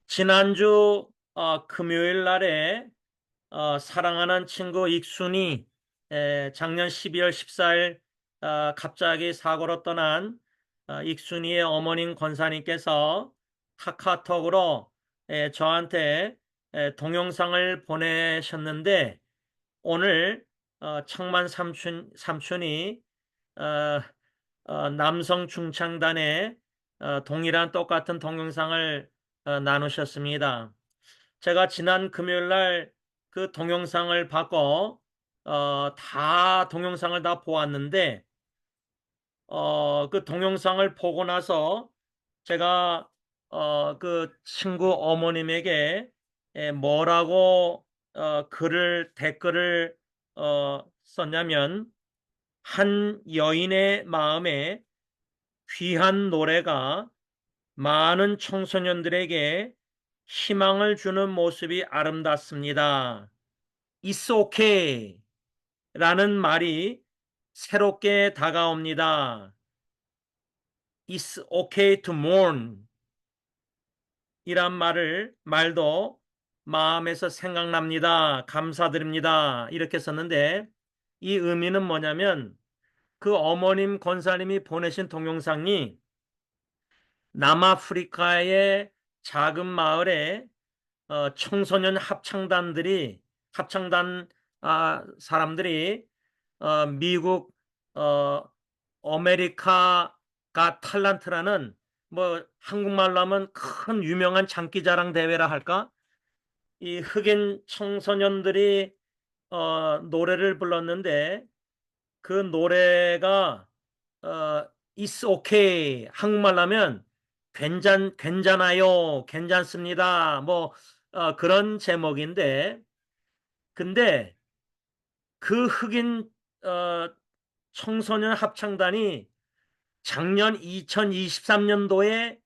지난주 금요일 날에 사랑하는 친구 익순이 작년 12월 14일 갑자기 사고로 떠난 익순이의 어머님 권사님께서 카카오톡으로 저한테 동영상을 보내셨는데 오늘 청만 삼촌이 어, 남성 중창단의 동일한 똑같은 동영상을 나누셨습니다. 제가 지난 금요일 날 그 동영상을 받고 다 동영상을 다 보았는데 그 동영상을 보고 나서 제가 그 친구 어머님에게 뭐라고 댓글을 썼냐면 한 여인의 마음에 귀한 노래가 많은 청소년들에게 희망을 주는 모습이 아름답습니다. It's okay 라는 말이 새롭게 다가옵니다. It's okay to mourn 이란 말도 마음에서 생각납니다. 감사드립니다. 이렇게 썼는데 이 의미는 뭐냐면 그 어머님 권사님이 보내신 동영상이 남아프리카의 작은 마을에 청소년 합창단 사람들이 미국 어, 아메리카가 탤런트라는 뭐 한국말로 하면 큰 유명한 장기자랑 대회라 할까? 이 흑인 청소년들이 노래를 불렀는데 그 노래가 It's okay 한국말로 하면 괜찮아요, 괜찮습니다. 뭐 그런 제목인데 근데 그 흑인 어, 청소년 합창단이 작년 2023년도에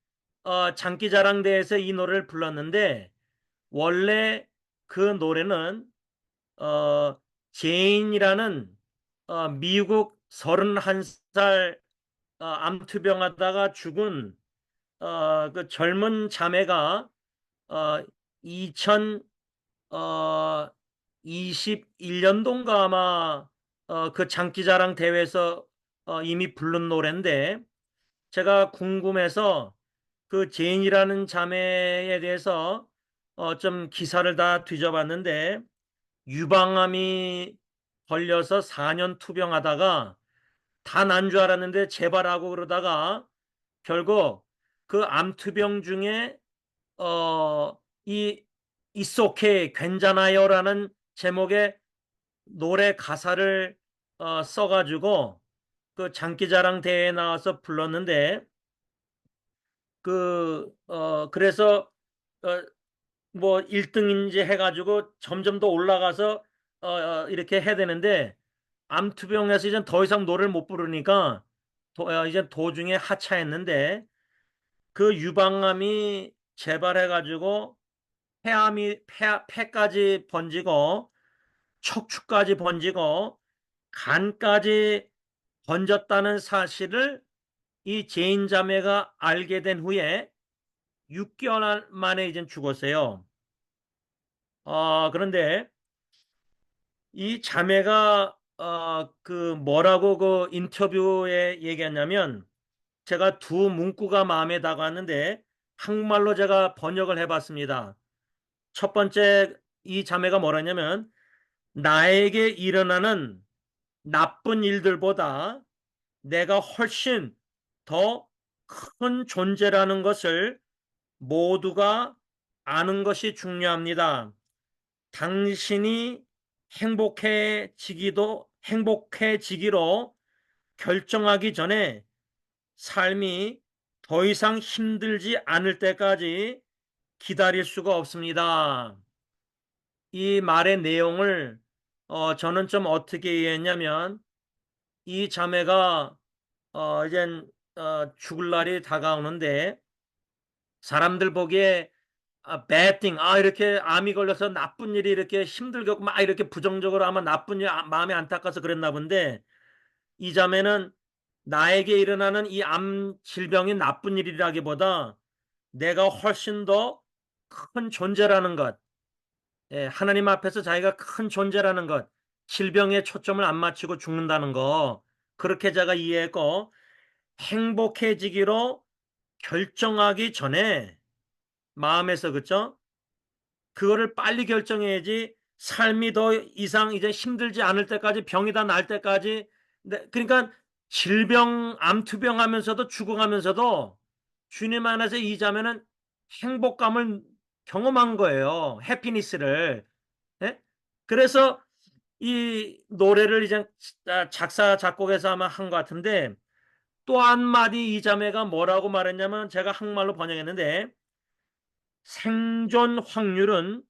장기자랑대회에서 이 노래를 불렀는데 원래 그 노래는 어, 제인이라는 미국 31살 암투병하다가 죽은 그 젊은 자매가 2021년도인가 아마 그 장기자랑 대회에서 이미 부른 노래인데 제가 궁금해서 그 제인이라는 자매에 대해서 좀 기사를 다 뒤져봤는데 유방암이 걸려서 4년 투병하다가 다 난 줄 알았는데 재발하고 그러다가 결국 그 암투병 중에 이 It's okay, 괜찮아요라는 제목의 노래 가사를 써가지고 그 장기자랑 대회에 나와서 불렀는데 그래서 어, 뭐 1등인지 해가지고 점점 더 올라가서 이렇게 해야 되는데 암투병에서 이제 더 이상 노래를 못 부르니까 이제 도중에 하차했는데 그 유방암이 재발해가지고 폐까지 번지고 척추까지 번지고 간까지 번졌다는 사실을 이 제인 자매가 알게 된 후에 6개월 만에 이제 죽었어요. 그런데 이 자매가 그 뭐라고 그 인터뷰에 얘기했냐면 제가 두 문구가 마음에 다가왔는데 한국말로 제가 번역을 해봤습니다. 첫 번째 이 자매가 뭐라냐면 나에게 일어나는 나쁜 일들보다 내가 훨씬 더 큰 존재라는 것을 모두가 아는 것이 중요합니다. 당신이 행복해지기로 결정하기 전에 삶이 더 이상 힘들지 않을 때까지 기다릴 수가 없습니다. 이 말의 내용을 저는 좀 어떻게 이해했냐면 이 자매가 이젠 죽을 날이 다가오는데 사람들 보기에 bad thing, 이렇게 암이 걸려서 나쁜 일이 이렇게 힘들게 막 이렇게 부정적으로 아마 나쁜 일, 마음이 안타까워서 그랬나 본데 이 자매는 나에게 일어나는 이 암 질병이 나쁜 일이라기보다 내가 훨씬 더 큰 존재라는 것, 예, 하나님 앞에서 자기가 큰 존재라는 것, 질병에 초점을 안 맞추고 죽는다는 거, 그렇게 제가 이해했고, 행복해지기로 결정하기 전에 마음에서, 그죠? 그거를 빨리 결정해야지 삶이 더 이상 이제 힘들지 않을 때까지, 병이 다 날 때까지. 그러니까 질병, 암투병 하면서도 죽어가면서도 주님 안에서 이 자매는 행복감을 경험한 거예요. 해피니스를. 예? 그래서 이 노래를 이제 작사, 작곡해서 아마 한 것 같은데, 또 한마디 이 자매가 뭐라고 말했냐면, 제가 한국말로 번역했는데, 생존 확률은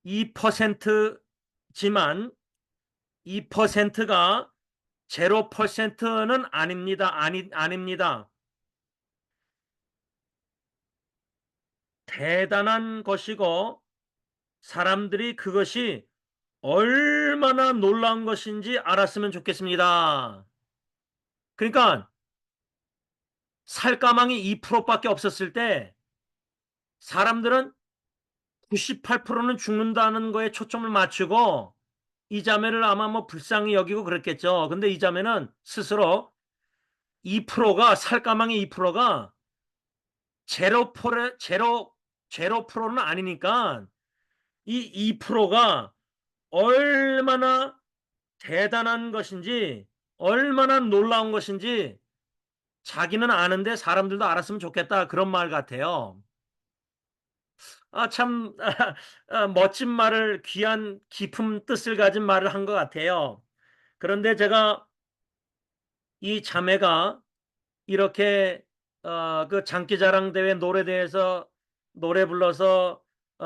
2%지만 2%가 0%는 아닙니다. 아닙니다. 대단한 것이고 사람들이 그것이 얼마나 놀라운 것인지 알았으면 좋겠습니다. 그러니까 살가망이 2%밖에 없었을 때 사람들은 98%는 죽는다는 거에 초점을 맞추고 이 자매를 아마 뭐 불쌍히 여기고 그랬겠죠. 근데 이 자매는 스스로 2%가 살가망의 2%가 제로 프로는 아니니까 이 2%가 얼마나 대단한 것인지 얼마나 놀라운 것인지 자기는 아는데 사람들도 알았으면 좋겠다, 그런 말 같아요. 참 멋진 말을, 귀한 깊은 뜻을 가진 말을 한 것 같아요. 그런데 제가 이 자매가 이렇게 그 장기자랑 대회 노래대회에서 노래 불러서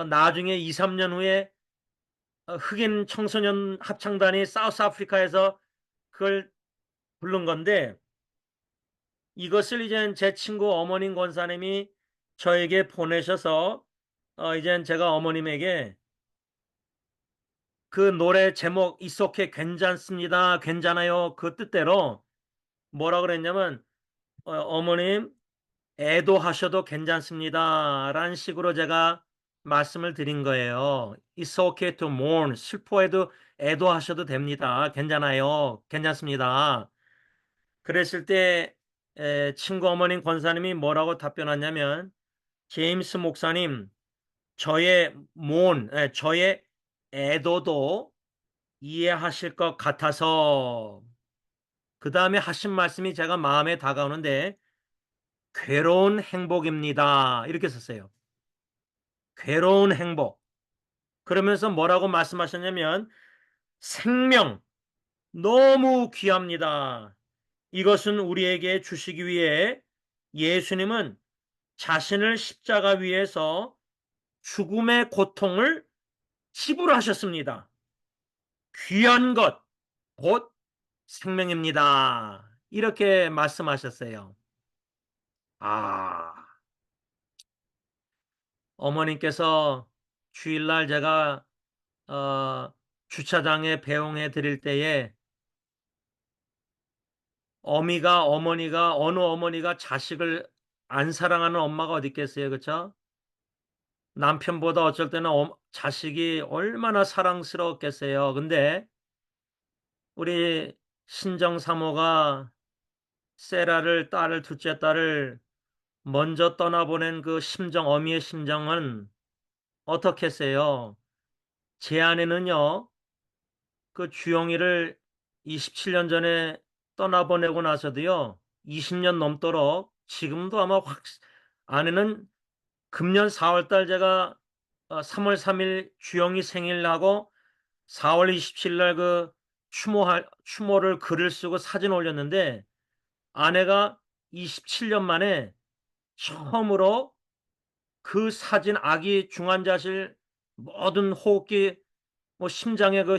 나중에 2, 3년 후에 흑인 청소년 합창단이 사우스 아프리카에서 그걸 부른 건데, 이것을 이제 제 친구 어머님 권사님이 저에게 보내셔서 이제 제가 어머님에게 그 노래 제목 It's okay, 괜찮습니다, 괜찮아요, 그 뜻대로 뭐라 그랬냐면, 어머님 애도하셔도 괜찮습니다 라는 식으로 제가 말씀을 드린 거예요. It's okay to mourn. 슬퍼해도 애도하셔도 됩니다. 괜찮아요. 괜찮습니다. 그랬을 때 친구 어머님 권사님이 뭐라고 답변하냐면, 제임스 목사님, 저의 저의 애도도 이해하실 것 같아서, 그 다음에 하신 말씀이 제가 마음에 다가오는데, 괴로운 행복입니다, 이렇게 썼어요. 괴로운 행복. 그러면서 뭐라고 말씀하셨냐면, 생명 너무 귀합니다. 이것은 우리에게 주시기 위해 예수님은 자신을 십자가 위에서 죽음의 고통을 지불하셨습니다. 귀한 것, 곧 생명입니다. 이렇게 말씀하셨어요. 아, 어머님께서 주일날 제가 주차장에 배웅해 드릴 때에 어머니가 어느 어머니가 자식을 안 사랑하는 엄마가 어디 있겠어요, 그렇죠? 남편보다 어쩔 때는 자식이 얼마나 사랑스러웠겠어요. 근데 우리 친정 사모가 세라를, 둘째 딸을 먼저 떠나보낸 그 심정, 어미의 심정은 어떻겠어요? 제 아내는요, 그 주영이를 27년 전에 떠나보내고 나서도요, 20년 넘도록 지금도 아마 아내는 금년 4월 달 제가 3월 3일 주영이 생일하고 4월 27일 날 그 추모를 글을 쓰고 사진 올렸는데, 아내가 27년 만에 처음으로 그 사진, 아기 중환자실 모든 호흡기, 뭐 심장에 그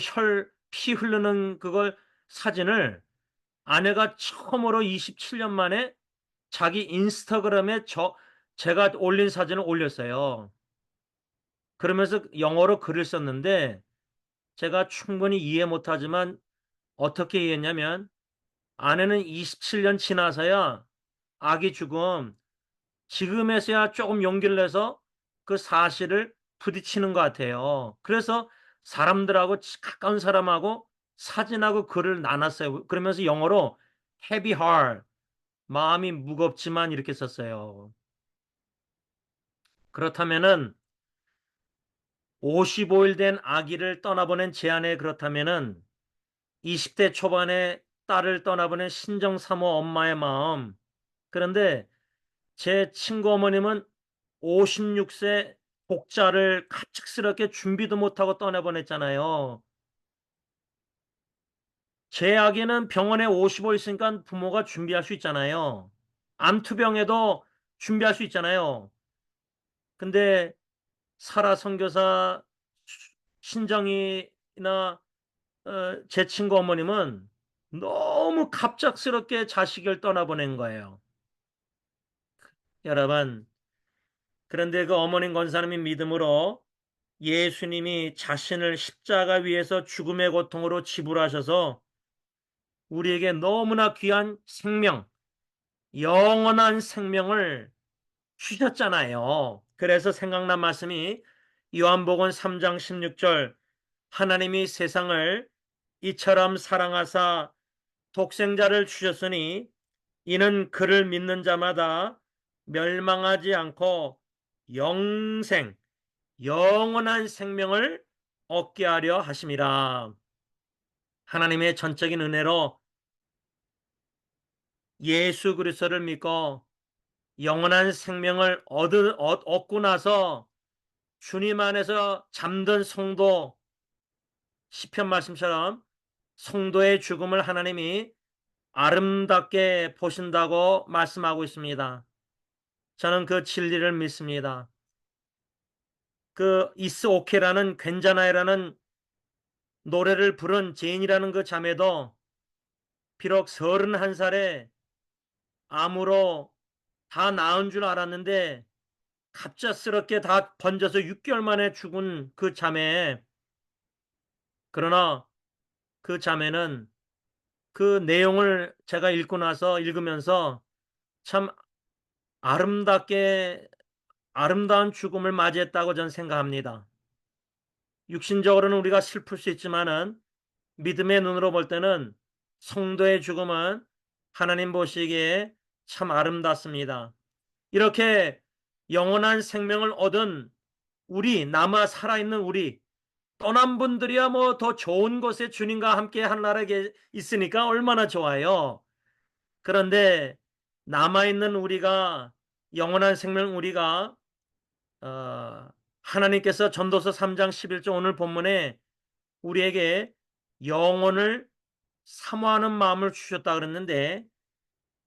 피 흐르는 그걸 사진을 아내가 처음으로 27년 만에 자기 인스타그램에 제가 올린 사진을 올렸어요. 그러면서 영어로 글을 썼는데, 제가 충분히 이해 못하지만 어떻게 이해했냐면, 아내는 27년 지나서야 아기 죽음, 지금에서야 조금 용기를 내서 그 사실을 부딪히는 것 같아요. 그래서 사람들하고 가까운 사람하고 사진하고 글을 나눴어요. 그러면서 영어로 heavy heart, 마음이 무겁지만 이렇게 썼어요. 그렇다면은 55일 된 아기를 떠나보낸 제 아내, 그렇다면은 20대 초반에 딸을 떠나보낸 신정사모 엄마의 마음. 그런데 제 친구 어머님은 56세 복자를 갑작스럽게 준비도 못하고 떠나보냈잖아요. 제 아기는 병원에 55 있으니까 부모가 준비할 수 있잖아요. 암투병에도 준비할 수 있잖아요. 근데 사라 선교사 신정이나 제 친구 어머님은 너무 갑작스럽게 자식을 떠나보낸 거예요. 여러분, 그런데 그 어머님 권사님이 믿음으로 예수님이 자신을 십자가 위에서 죽음의 고통으로 지불하셔서 우리에게 너무나 귀한 생명, 영원한 생명을 주셨잖아요. 그래서 생각난 말씀이 요한복음 3장 16절, 하나님이 세상을 이처럼 사랑하사 독생자를 주셨으니 이는 그를 믿는 자마다 멸망하지 않고 영생, 영원한 생명을 얻게 하려 하심이라. 하나님의 전적인 은혜로 예수 그리스도를 믿고 영원한 생명을 얻고 나서 주님 안에서 잠든 성도, 시편 말씀처럼 성도의 죽음을 하나님이 아름답게 보신다고 말씀하고 있습니다. 저는 그 진리를 믿습니다. 그 이스 오케라는 괜찮아요라는 노래를 부른 제인이라는 그 자매도 비록 31살에 암으로 다 나은 줄 알았는데 갑작스럽게 다 번져서 6개월 만에 죽은 그 자매. 그러나 그 자매는 그 내용을 제가 읽고 나서 읽으면서 참 아름다운 죽음을 맞이했다고 저는 생각합니다. 육신적으로는 우리가 슬플 수 있지만은 믿음의 눈으로 볼 때는 성도의 죽음은 하나님 보시기에 참 아름답습니다. 이렇게 영원한 생명을 얻은 우리, 남아 살아있는 우리, 떠난 분들이야 뭐 더 좋은 곳에 주님과 함께 하늘나라에 있으니까 얼마나 좋아요. 그런데 남아있는 우리가, 영원한 생명 우리가 하나님께서 전도서 3장 11절 오늘 본문에 우리에게 영혼을 사모하는 마음을 주셨다 그랬는데,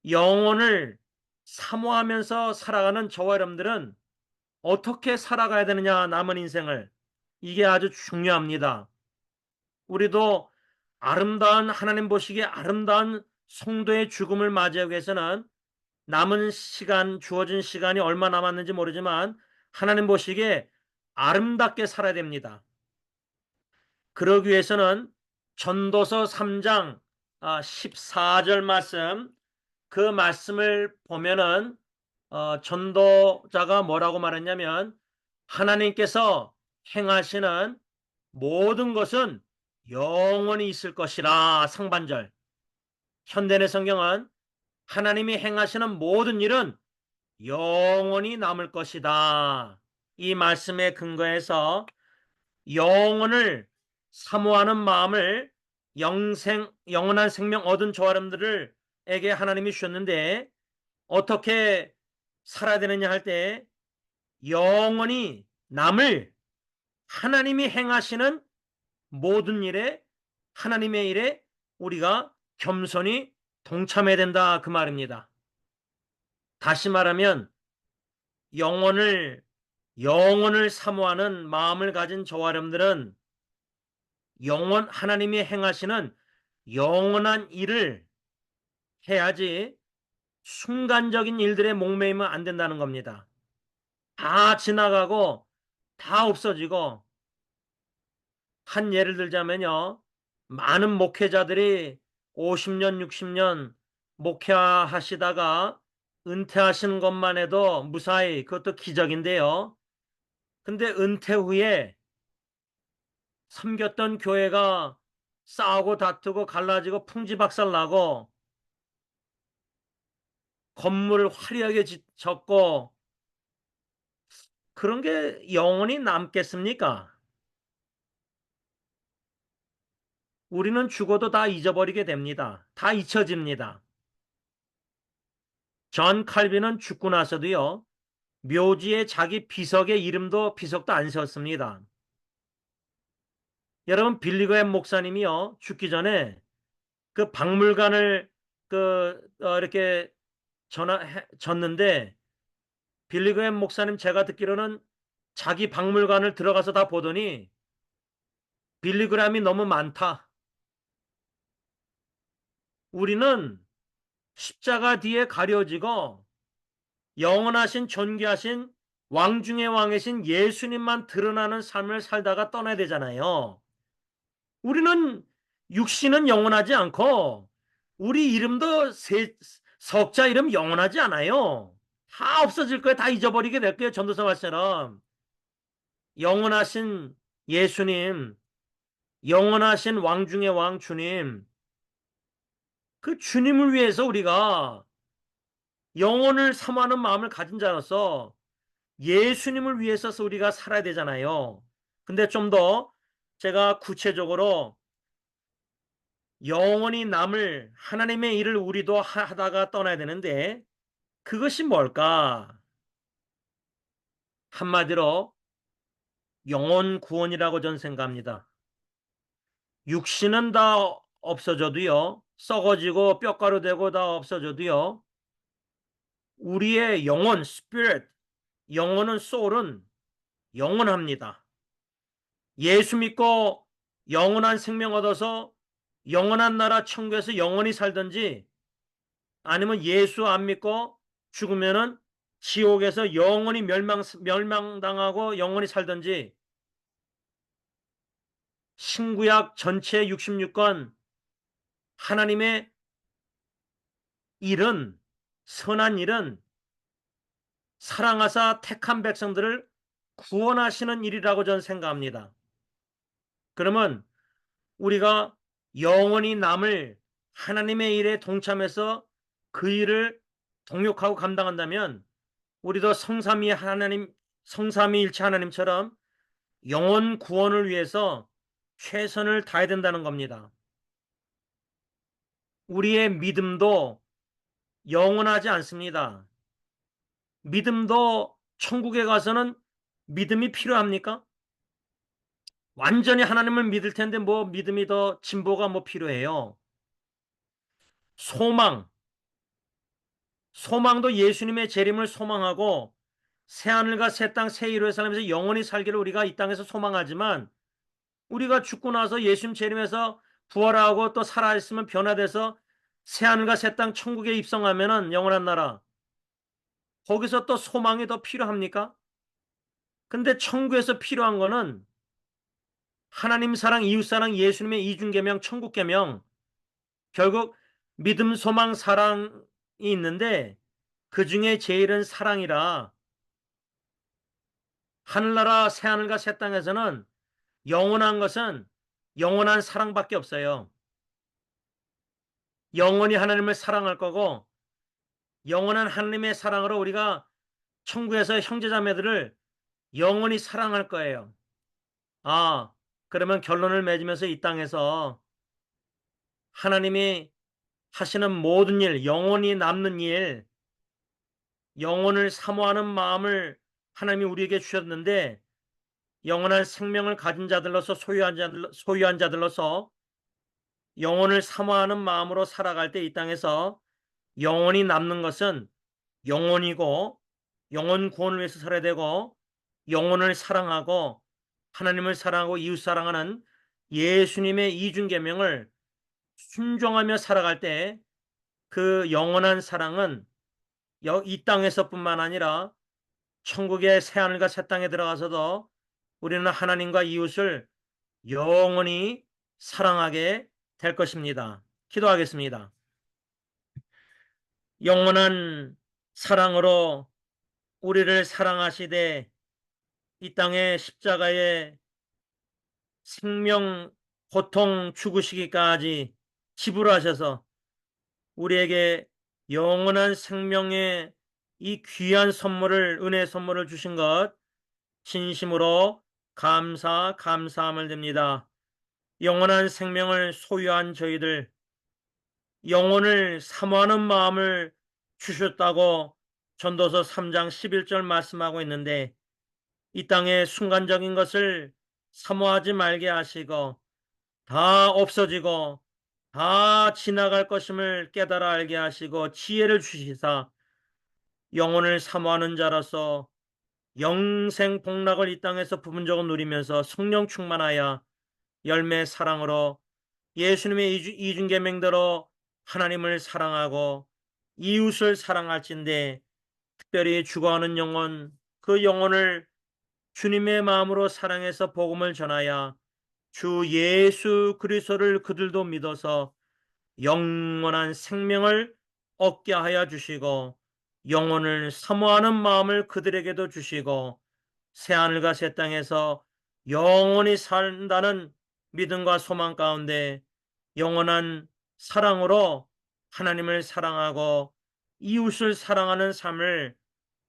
영혼을 사모하면서 살아가는 저와 여러분들은 어떻게 살아가야 되느냐, 남은 인생을. 이게 아주 중요합니다. 우리도 아름다운, 하나님 보시기에 아름다운 성도의 죽음을 맞이하기 위해서는 남은 시간, 주어진 시간이 얼마 남았는지 모르지만 하나님 보시기에 아름답게 살아야 됩니다. 그러기 위해서는 전도서 3장 14절 말씀, 그 말씀을 보면은 전도자가 뭐라고 말했냐면, 하나님께서 행하시는 모든 것은 영원히 있을 것이라. 상반절. 현대의 성경은 하나님이 행하시는 모든 일은 영원히 남을 것이다. 이 말씀에 근거해서 영혼을 사모하는 마음을 영원한 생명 얻은 저와 여러분들에게 하나님이 주셨는데, 어떻게 살아야 되느냐 할 때 영원히 남을, 하나님이 행하시는 모든 일에, 하나님의 일에 우리가 겸손히 동참해야 된다, 그 말입니다. 다시 말하면 영혼을 사모하는 마음을 가진 저와 여러분들은 하나님이 행하시는 영원한 일을 해야지 순간적인 일들에 목매이면 안 된다는 겁니다. 다 지나가고 다 없어지고, 한 예를 들자면요, 많은 목회자들이 50년, 60년 목회하시다가 은퇴하시는 것만 해도 무사히, 그것도 기적인데요. 근데 은퇴 후에 섬겼던 교회가 싸우고 다투고 갈라지고 풍지박살나고 건물을 화려하게 짓고 그런 게 영원히 남겠습니까? 우리는 죽어도 다 잊어버리게 됩니다. 다 잊혀집니다. 존 칼빈은 죽고 나서도요, 묘지에 자기 비석의 이름도 비석도 안 세웠습니다. 여러분, 빌리그햄 목사님이요, 죽기 전에 그 박물관을 이렇게 졌는데, 빌리그햄 목사님 제가 듣기로는 자기 박물관을 들어가서 다 보더니 빌리그램이 너무 많다. 우리는 십자가 뒤에 가려지고 영원하신 존귀하신 왕 중의 왕이신 예수님만 드러나는 삶을 살다가 떠나야 되잖아요. 우리는 육신은 영원하지 않고 우리 이름도 석자 이름 영원하지 않아요. 다 없어질 거예요. 다 잊어버리게 될 거예요. 전도서 말처럼. 영원하신 예수님, 영원하신 왕 중의 왕 주님, 그 주님을 위해서 우리가 영혼을 사모하는 마음을 가진 자로서 예수님을 위해서 우리가 살아야 되잖아요. 근데 좀 더 제가 구체적으로 영원히 남을 하나님의 일을 우리도 하다가 떠나야 되는데 그것이 뭘까? 한마디로 영혼 구원이라고 저는 생각합니다. 육신은 다 없어져도요, 썩어지고 뼈가루 되고 다 없어져도요, 우리의 영혼, spirit, 영혼은 soul은 영원합니다. 예수 믿고 영원한 생명 얻어서 영원한 나라 천국에서 영원히 살든지 아니면 예수 안 믿고 죽으면은 지옥에서 영원히 멸망당하고 영원히 살든지 신구약 전체 66권 하나님의 일은 선한 일은 사랑하사 택한 백성들을 구원하시는 일이라고 저는 생각합니다. 그러면 우리가 영원히 남을 하나님의 일에 동참해서 그 일을 동역하고 감당한다면 우리도 성삼위일체 하나님처럼 영혼 구원을 위해서 최선을 다해야 된다는 겁니다. 우리의 믿음도 영원하지 않습니다. 믿음도 천국에 가서는 믿음이 필요합니까? 완전히 하나님을 믿을 텐데 뭐 믿음이 더 진보가 뭐 필요해요. 소망도 예수님의 재림을 소망하고 새하늘과 새 땅, 새 이루의 살면서 영원히 살기를 우리가 이 땅에서 소망하지만 우리가 죽고 나서 예수님 재림에서 부활하고 또 살아있으면 변화돼서 새하늘과 새 땅 천국에 입성하면은 영원한 나라 거기서 또 소망이 더 필요합니까? 근데 천국에서 필요한 거는 하나님 사랑, 이웃 사랑, 예수님의 이중계명, 천국계명 결국 믿음, 소망, 사랑이 있는데 그 중에 제일은 사랑이라 하늘나라 새하늘과 새 땅에서는 영원한 것은 영원한 사랑밖에 없어요. 영원히 하나님을 사랑할 거고 영원한 하나님의 사랑으로 우리가 천국에서 형제자매들을 영원히 사랑할 거예요. 아, 그러면 결론을 맺으면서 이 땅에서 하나님이 하시는 모든 일, 영원히 남는 일, 영혼을 사모하는 마음을 하나님이 우리에게 주셨는데 영원한 생명을 가진 자들로서 소유한 자들로서 영혼을 사모하는 마음으로 살아갈 때 이 땅에서 영원히 남는 것은 영혼이고 영혼 구원을 위해서 살아야 되고 영혼을 사랑하고 하나님을 사랑하고 이웃 사랑하는 예수님의 이중계명을 순종하며 살아갈 때 그 영원한 사랑은 이 땅에서뿐만 아니라 천국의 새하늘과 새 땅에 들어가서도 우리는 하나님과 이웃을 영원히 사랑하게 될 것입니다. 기도하겠습니다. 영원한 사랑으로 우리를 사랑하시되 이 땅의 십자가에 생명, 고통 죽으시기까지 지불하셔서 우리에게 영원한 생명의 이 귀한 선물을, 은혜 선물을 주신 것 진심으로 감사함을 드립니다. 영원한 생명을 소유한 저희들, 영혼을 사모하는 마음을 주셨다고 전도서 3장 11절 말씀하고 있는데, 이 땅의 순간적인 것을 사모하지 말게 하시고 다 없어지고 다 지나갈 것임을 깨달아 알게 하시고 지혜를 주시사 영혼을 사모하는 자로서 영생 복락을 이 땅에서 부분적으로 누리면서 성령 충만하여 열매 사랑으로 예수님의 이중계명대로 하나님을 사랑하고 이웃을 사랑할진대, 특별히 죽어가는 영혼, 그 영혼을 주님의 마음으로 사랑해서 복음을 전하여 주 예수 그리스도를 그들도 믿어서 영원한 생명을 얻게 하여 주시고 영혼을 사모하는 마음을 그들에게도 주시고 새하늘과 새 땅에서 영원히 산다는 믿음과 소망 가운데 영원한 사랑으로 하나님을 사랑하고 이웃을 사랑하는 삶을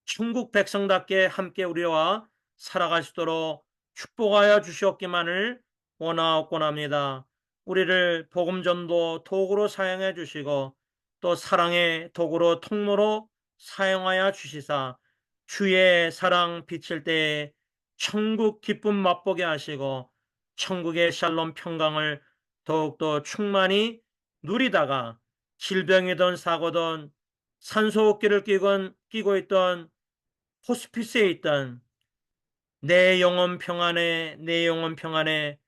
천국 백성답게 함께 우리와 살아갈 수 있도록 축복하여 주시옵기만을 원하옵곤합니다. 우리를 복음전도 도구로 사용해 주시고 또 사랑의 도구로 통로로 사용하여 주시사 주의 사랑 비칠 때에 천국 기쁨 맛보게 하시고 천국의 샬롬 평강을 더욱더 충만히 누리다가 질병이든 사고든 산소호흡기를 끼고 있던 호스피스에 있던 내 영혼 평안에, 내 영혼 평안에,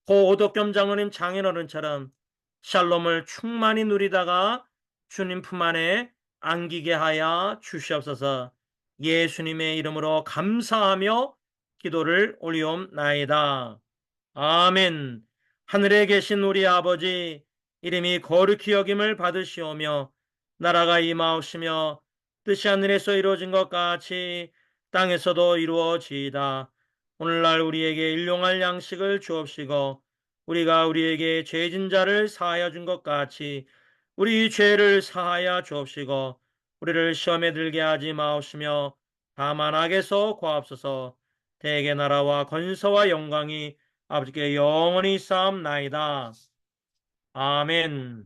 고 오덕겸 장로님 장인어른처럼 샬롬을 충만히 누리다가 주님 품 안에 안기게 하여 주시옵소서. 예수님의 이름으로 감사하며 기도를 올리옵나이다. 아멘. 하늘에 계신 우리 아버지, 이름이 거룩히 여김을 받으시오며 나라가 임하옵시며 뜻이 하늘에서 이루어진 것 같이 땅에서도 이루어지이다. 오늘날 우리에게 일용할 양식을 주옵시고 우리가 우리에게 죄진 자를 사하여 준 것 같이 우리 죄를 사하여 주옵시고 우리를 시험에 들게 하지 마옵시며 다만 악에서 구하옵소서. 대개 나라와 권세와 영광이 아버지께 영원히 쌓옵나이다. 아멘.